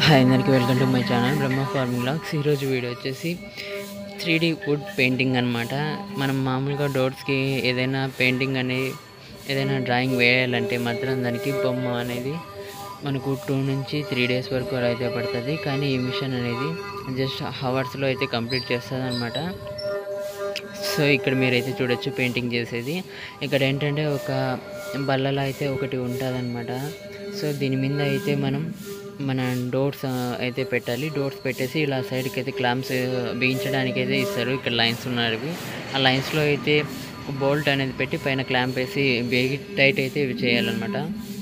Hi అందరికీ welcome to my channel Brahma farming logs. ఈరోజు video వచ్చేసి 3D వుడ్ పెయింటింగ్ అనమాట. మనం మామూలుగా డోర్స్కి ఏదైనా పెయింటింగ్ అనేది ఏదైనా డ్రాయింగ్ వేయాలంటే మాత్రం దానికి బొమ్మ అనేది మనకు 2 నుంచి 3 డేస్ వరకు అయితే పడుతుంది. కానీ ఈ మిషన్ అనేది జస్ట్ హవర్స్లో అయితే కంప్లీట్ చేస్తుంది అనమాట. సో ఇక్కడ మీరైతే చూడొచ్చు పెయింటింగ్ చేసేది. ఇక్కడ ఏంటంటే ఒక బల్లలా అయితే ఒకటి ఉంటుంది అనమాట. సో దీని మీద అయితే మన డోర్స్ అయితే పెట్టాలి. డోర్స్ పెట్టేసి ఇలా సైడ్కి అయితే క్లాంప్స్ బిగించడానికి అయితే ఇస్తారు. ఇక్కడ లైన్స్ ఉన్నవి, ఆ లైన్స్లో అయితే బోల్ట్ అనేది పెట్టి పైన క్లాంప్ వేసి బేగి టైట్ అయితే ఇవి చేయాలన్నమాట.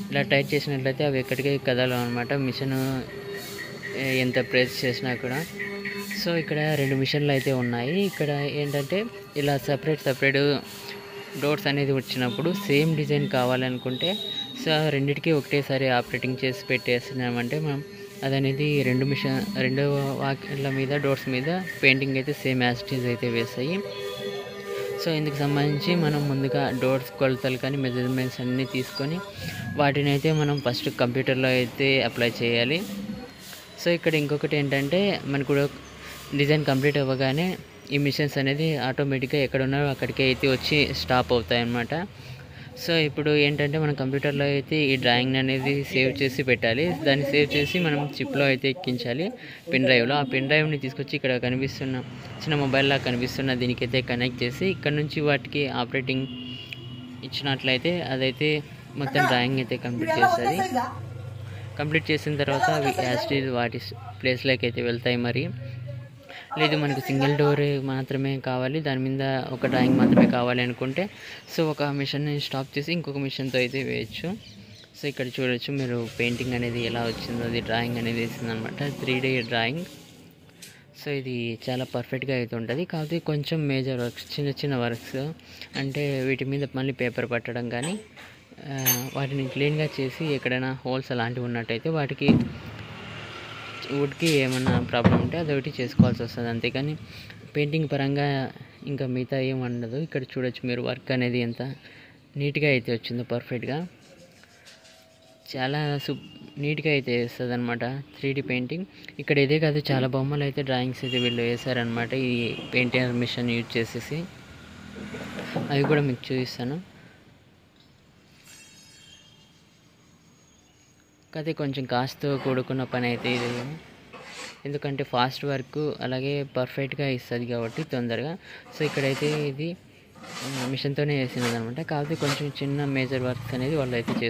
ఇలా టైట్ చేసినట్లయితే అవి ఎక్కడికి కదలనమాట, మిషన్ ఎంత ప్రెస్ చేసినా కూడా. సో ఇక్కడ 2 మిషన్లు అయితే ఉన్నాయి. ఇక్కడ ఏంటంటే ఇలా సపరేట్ డోర్స్ అనేది వచ్చినప్పుడు సేమ్ డిజైన్ కావాలనుకుంటే సో రెండింటికి ఒకటేసారి ఆపరేటింగ్ చేసి పెట్టేసినామంటే మనం అదనేది 2 వాకిళ్ళ మీద డోర్స్ మీద పెయింటింగ్ అయితే సేమ్ యాస్టీజ్ అయితే వేస్తాయి. సో ఇందుకు సంబంధించి మనం ముందుగా డోర్స్ కొలతలు కానీ మెజర్మెంట్స్ అన్నీ తీసుకొని వాటిని అయితే మనం ఫస్ట్ కంప్యూటర్లో అయితే అప్లై చేయాలి. సో ఇక్కడ ఇంకొకటి ఏంటంటే మనకు డిజైన్ కంప్లీట్ అవ్వగానే ఈ మిషన్స్ అనేది ఆటోమేటిక్గా ఎక్కడ ఉన్నారో అక్కడికి అయితే వచ్చి స్టాప్ అవుతాయి అన్నమాట. సో ఇప్పుడు ఏంటంటే మనం కంప్యూటర్లో అయితే ఈ డ్రాయింగ్ అనేది సేవ్ చేసి పెట్టాలి. దాన్ని సేవ్ చేసి మనం చిప్లో అయితే ఎక్కించాలి పెన్ డ్రైవ్లో. ఆ పెన్ డ్రైవ్ని తీసుకొచ్చి ఇక్కడ కనిపిస్తున్న చిన్న మొబైల్లా కనిపిస్తున్న దీనికైతే కనెక్ట్ చేసి ఇక్కడ నుంచి వాటికి ఆపరేటింగ్ ఇచ్చినట్లయితే అదైతే మొత్తం డ్రాయింగ్ అయితే కంప్లీట్ చేస్తుంది. కంప్లీట్ చేసిన తర్వాత అవి యాస్టీజ్ వాటి ప్లేస్లోకి అయితే వెళ్తాయి. మరి లేదు మనకు సింగిల్ డోర్ మాత్రమే కావాలి, దాని మీద ఒక డ్రాయింగ్ మాత్రమే కావాలి అనుకుంటే సో ఒక మిషన్ని స్టాప్ చేసి ఇంకొక మిషన్తో అయితే వేయచ్చు. సో ఇక్కడ చూడొచ్చు మీరు పెయింటింగ్ అనేది ఎలా వచ్చిందో, అది డ్రాయింగ్ అనేది వేసిందనమాట, 3D డ్రాయింగ్. సో ఇది చాలా పర్ఫెక్ట్గా అయితే ఉంటుంది. కాకపోతే కొంచెం మేజర్ వర్క్స్, చిన్న వర్క్స్ అంటే వీటి మీద మళ్ళీ పేపర్ పట్టడం కానీ వాటిని క్లీన్గా చేసి ఎక్కడైనా హోల్స్ అలాంటివి ఉన్నట్టయితే వాటికి వుడ్కి ఏమన్నా ప్రాబ్లం ఉంటే అదొకటి చేసుకోవాల్సి వస్తుంది. అంతేకాని పెయింటింగ్ పరంగా ఇంకా మిగతా ఏం ఉండదు. ఇక్కడ చూడొచ్చు మీరు వర్క్ అనేది ఎంత నీట్గా అయితే వచ్చిందో, పర్ఫెక్ట్గా చాలా నీట్గా అయితే వేస్తుంది అనమాట 3D పెయింటింగ్. ఇక్కడ ఇదే కాదు చాలా బొమ్మలు అయితే డ్రాయింగ్స్ అయితే వీళ్ళు వేశారనమాట ఈ పెయింటింగ్ మిషన్ యూజ్ చేసేసి. అవి కూడా మీకు చూపిస్తాను. కాకపోతే కొంచెం కాస్ట్తో కూడుకున్న పని అయితే ఇది, ఎందుకంటే ఫాస్ట్ వర్క్ అలాగే పర్ఫెక్ట్గా ఇస్తుంది కాబట్టి తొందరగా. సో ఇక్కడైతే ఇది మిషన్తోనే వేసినది అనమాట. కాకపోతే కొంచెం చిన్న మేజర్ వర్క్స్ అనేది వాళ్ళు అయితే చేస్తారు.